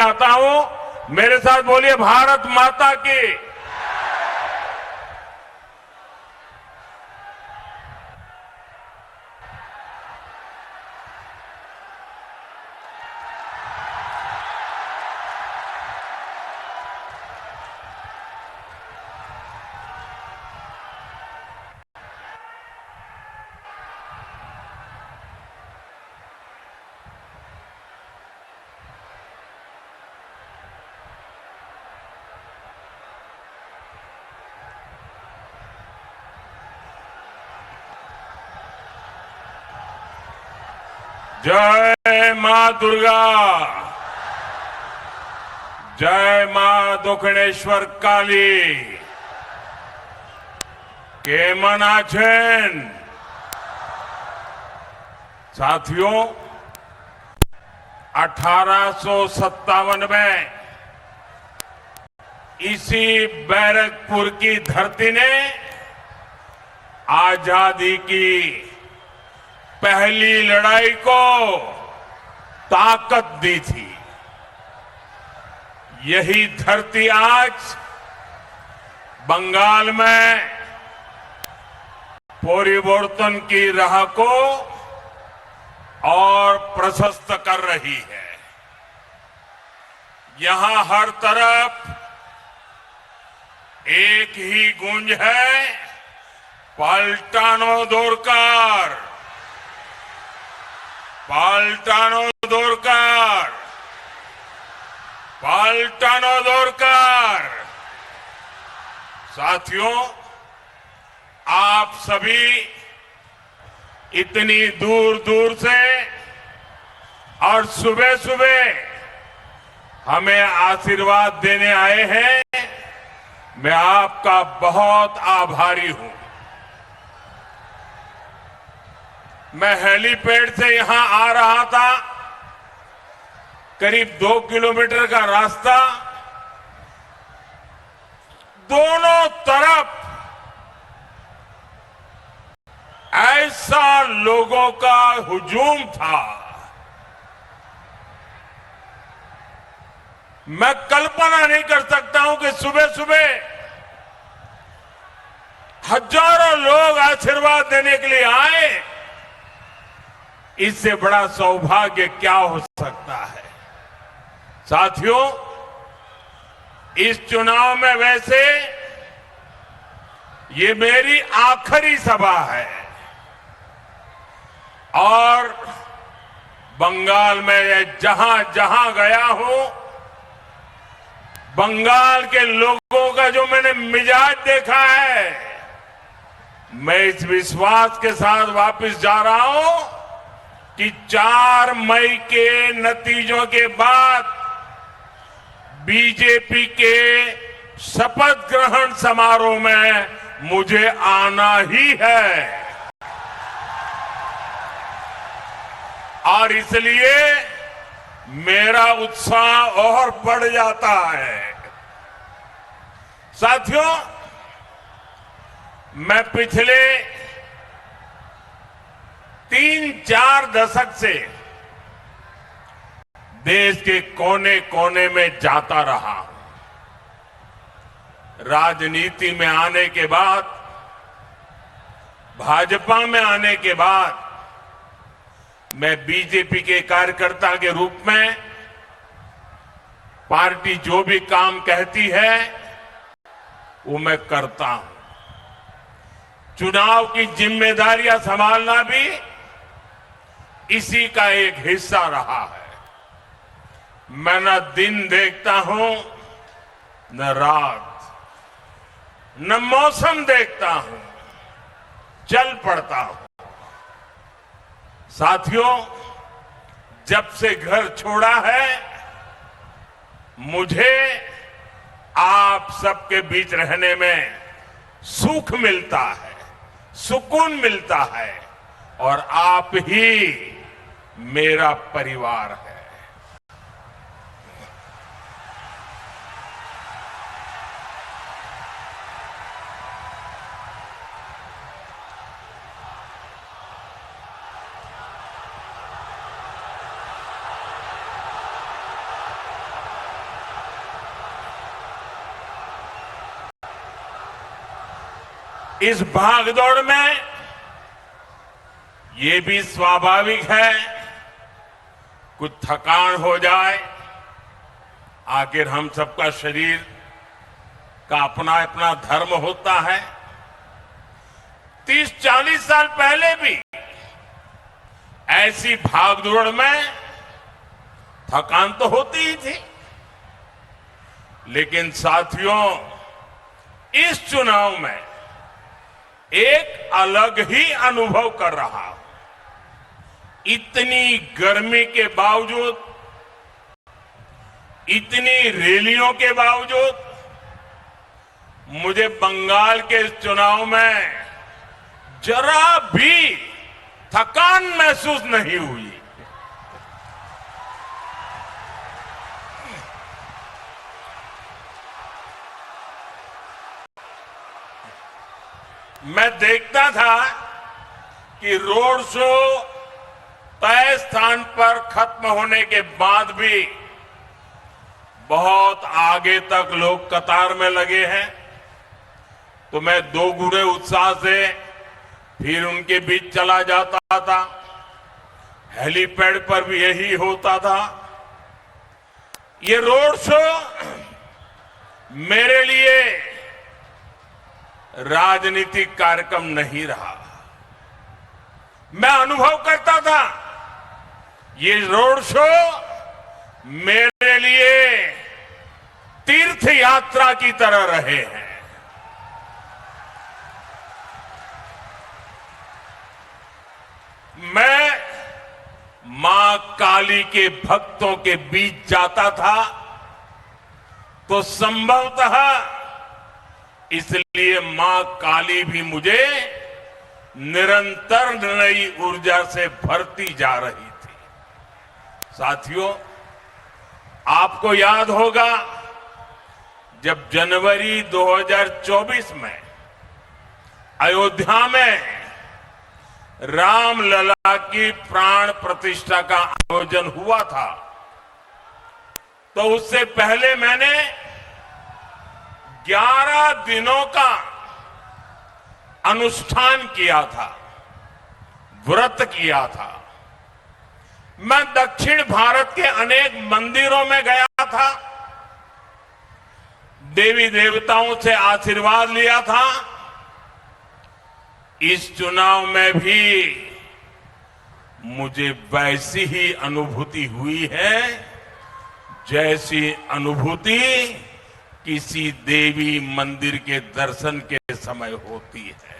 आता हूं। मेरे साथ बोलिए भारत माता की। जय मां दुर्गा, जय मां दक्षिणेश्वर काली। केमन आछेन साथियों, 1857 में इसी बैरकपुर की धरती ने आजादी की पहली लड़ाई को ताकत दी थी। यही धरती आज बंगाल में परिवर्तन की राह को और प्रशस्त कर रही है। यहां हर तरफ एक ही गूंज है, पलटानो दोरकार, पलटानो दोरकार, पलटानो दोरकार। साथियों, आप सभी इतनी दूर दूर से और सुबह सुबह हमें आशीर्वाद देने आए हैं। मैं आपका बहुत आभारी हूं। मैं हेलीपैड से यहां आ रहा था, करीब 2 किलोमीटर का रास्ता। दोनों तरफ ऐसा लोगों का हुजूम था, मैं कल्पना नहीं कर सकता हूं कि सुबह सुबह हजारों लोग आशीर्वाद देने के लिए आए। इससे बड़ा सौभाग्य क्या हो सकता है। साथियों, इस चुनाव में वैसे ये मेरी आखिरी सभा है और बंगाल में जहां जहां गया हूं, बंगाल के लोगों का जो मैंने मिजाज देखा है, मैं इस विश्वास के साथ वापस जा रहा हूं कि 4 मई के नतीजों के बाद बीजेपी के शपथ ग्रहण समारोह में मुझे आना ही है। और इसलिए मेरा उत्साह और बढ़ जाता है। साथियों, मैं पिछले 3-4 दशक से देश के कोने कोने में जाता रहा। राजनीति में आने के बाद, भाजपा में आने के बाद, मैं बीजेपी के कार्यकर्ता के रूप में पार्टी जो भी काम कहती है वो मैं करता हूं। चुनाव की जिम्मेदारियां संभालना भी इसी का एक हिस्सा रहा है। मैं न दिन देखता हूं न रात, न मौसम देखता हूं, चल पड़ता हूं। साथियों, जब से घर छोड़ा है, मुझे आप सबके बीच रहने में सुख मिलता है, सुकून मिलता है और आप ही मेरा परिवार है। इस भागदौड़ में ये भी स्वाभाविक है कुछ थकान हो जाए। आखिर हम सबका शरीर का अपना अपना धर्म होता है। 30-40 साल पहले भी ऐसी भागदौड़ में थकान तो होती ही थी, लेकिन साथियों इस चुनाव में एक अलग ही अनुभव कर रहा हूं। इतनी गर्मी के बावजूद, इतनी रैलियों के बावजूद मुझे बंगाल के इस चुनाव में जरा भी थकान महसूस नहीं हुई। मैं देखता था कि रोड शो तय स्थान पर खत्म होने के बाद भी बहुत आगे तक लोग कतार में लगे हैं, तो मैं दोगुने उत्साह से फिर उनके बीच चला जाता था। हेलीपैड पर भी यही होता था। ये रोड शो मेरे लिए राजनीतिक कार्यक्रम नहीं रहा। मैं अनुभव करता था ये रोड शो मेरे लिए तीर्थ यात्रा की तरह रहे हैं। मैं मां काली के भक्तों के बीच जाता था तो संभवतः इसलिए मां काली भी मुझे निरंतर नई ऊर्जा से भरती जा रही थी। साथियों, आपको याद होगा जब जनवरी 2024 में अयोध्या में रामलला की प्राण प्रतिष्ठा का आयोजन हुआ था, तो उससे पहले मैंने 11 दिनों का अनुष्ठान किया था, व्रत किया था। मैं दक्षिण भारत के अनेक मंदिरों में गया था, देवी देवताओं से आशीर्वाद लिया था। इस चुनाव में भी मुझे वैसी ही अनुभूति हुई है जैसी अनुभूति किसी देवी मंदिर के दर्शन के समय होती है।